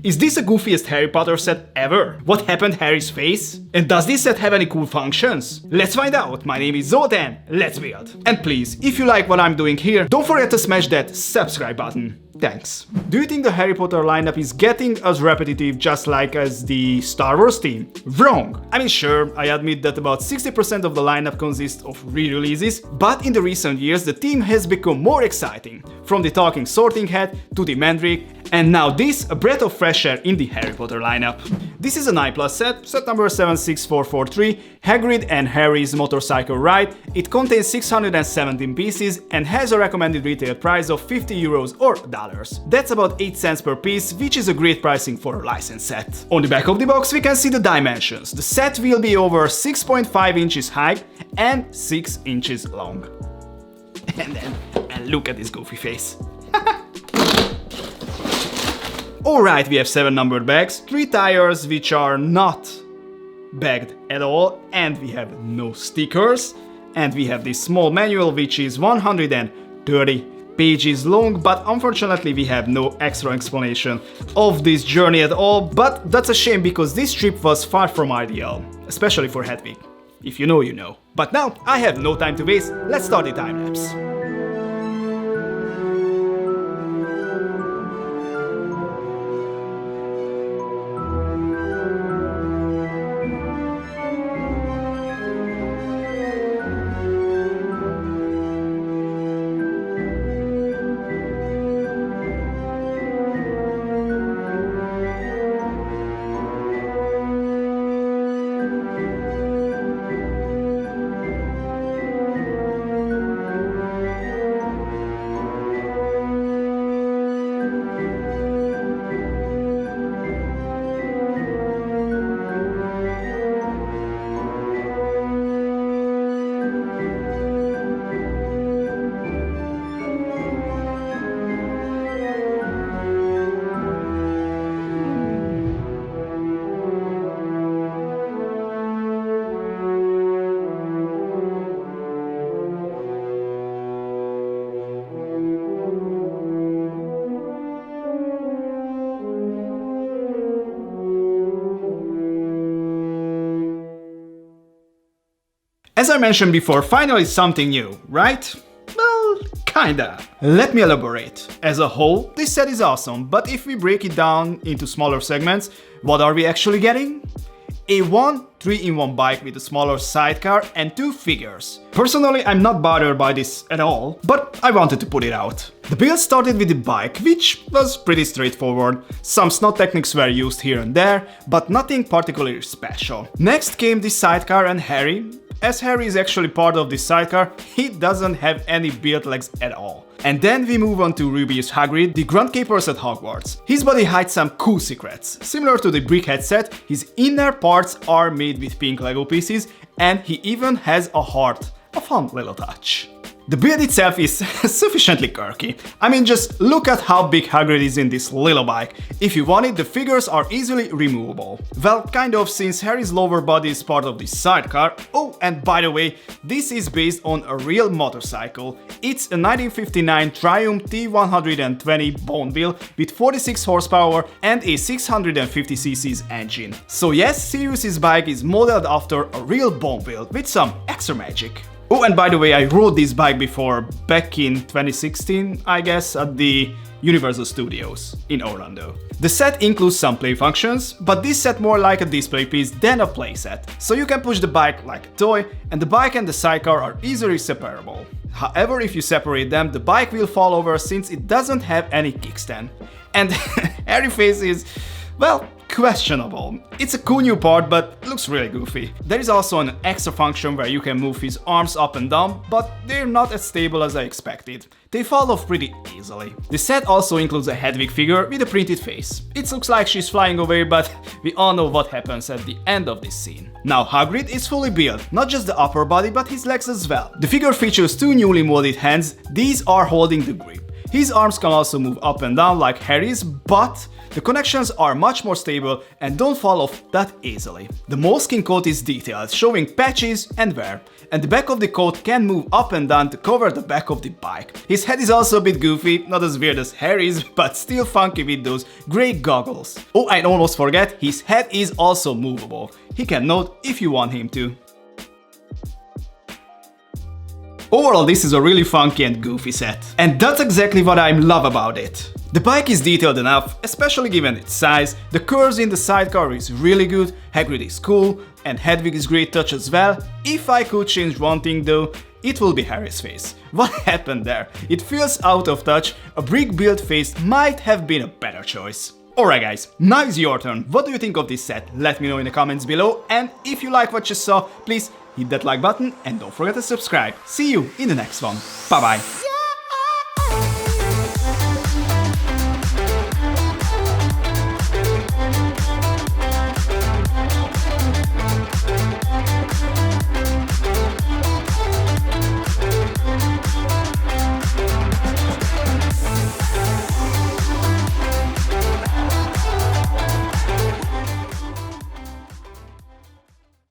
Is this the goofiest Harry Potter set ever? What happened to Harry's face? And does this set have any cool functions? Let's find out. My name is Zod and let's build. And please, if you like what I'm doing here, don't forget to smash that subscribe button. Thanks. Do you think the Harry Potter lineup is getting as repetitive just like as the Star Wars team? Wrong! I mean sure, I admit that about 60% of the lineup consists of re-releases, but in the recent years the team has become more exciting. From the talking Sorting Hat to the Mandrake, and now this, a breath of fresh air in the Harry Potter lineup. This is a 9+ set number 76443, Hagrid and Harry's Motorcycle Ride. It contains 617 pieces and has a recommended retail price of €50 or $. That's about 8 cents per piece, which is a great pricing for a licensed set. On the back of the box we can see the dimensions. The set will be over 6.5 inches high and 6 inches long. And look at this goofy face. Alright, we have 7 numbered bags, 3 tires which are not bagged at all, and we have no stickers, and we have this small manual which is 130 pages long, but unfortunately we have no extra explanation of this journey at all, but that's a shame because this trip was far from ideal, especially for Hedwig. If you know, you know. But now I have no time to waste, let's start the time lapse. As I mentioned before, finally something new, right? Well, kinda. Let me elaborate. As a whole, this set is awesome, but if we break it down into smaller segments, what are we actually getting? A 3-in-1 bike with a smaller sidecar and 2 figures. Personally, I'm not bothered by this at all, but I wanted to put it out. The build started with the bike, which was pretty straightforward. Some snot techniques were used here and there, but nothing particularly special. Next came the sidecar and Harry. As Harry is actually part of this sidecar, he doesn't have any built legs at all. And then we move on to Ruby's Hagrid, the Grunt Capers at Hogwarts. His body hides some cool secrets. Similar to the Brickhead set, his inner parts are made with pink Lego pieces, and he even has a heart. A fun little touch. The build itself is sufficiently quirky. I mean, just look at how big Hagrid is in this little bike. If you want it, the figures are easily removable. Well, kind of, since Harry's lower body is part of the sidecar. Oh, and by the way, this is based on a real motorcycle. It's a 1959 Triumph T120 bone wheel with 46 horsepower and a 650cc engine. So yes, Sirius's bike is modeled after a real bone wheel with some extra magic. Oh, and by the way, I rode this bike before, back in 2016, I guess, at the Universal Studios in Orlando. The set includes some play functions, but this set more like a display piece than a playset. So you can push the bike like a toy, and the bike and the sidecar are easily separable. However, if you separate them, the bike will fall over since it doesn't have any kickstand. And Harry face is, well, questionable. It's a cool new part, but looks really goofy. There is also an extra function where you can move his arms up and down, but they're not as stable as I expected. They fall off pretty easily. The set also includes a Hedwig figure with a printed face. It looks like she's flying away, but we all know what happens at the end of this scene. Now Hagrid is fully built, not just the upper body but his legs as well. The figure features 2 newly molded hands. These are holding the grip. His arms can also move up and down like Harry's, but the connections are much more stable and don't fall off that easily. The moleskin coat is detailed, showing patches and wear, and the back of the coat can move up and down to cover the back of the bike. His head is also a bit goofy, not as weird as Harry's, but still funky with those grey goggles. Oh, I almost forget, his head is also movable. He can nod if you want him to. Overall, this is a really funky and goofy set. And that's exactly what I love about it. The bike is detailed enough, especially given its size, the curves in the sidecar is really good, Hagrid is cool, and Hedwig is great touch as well. If I could change one thing though, it will be Harry's face. What happened there? It feels out of touch, a brick-built face might have been a better choice. Alright guys, now it's your turn. What do you think of this set? Let me know in the comments below, and if you like what you saw, please hit that like button and don't forget to subscribe. See you in the next one. Bye bye.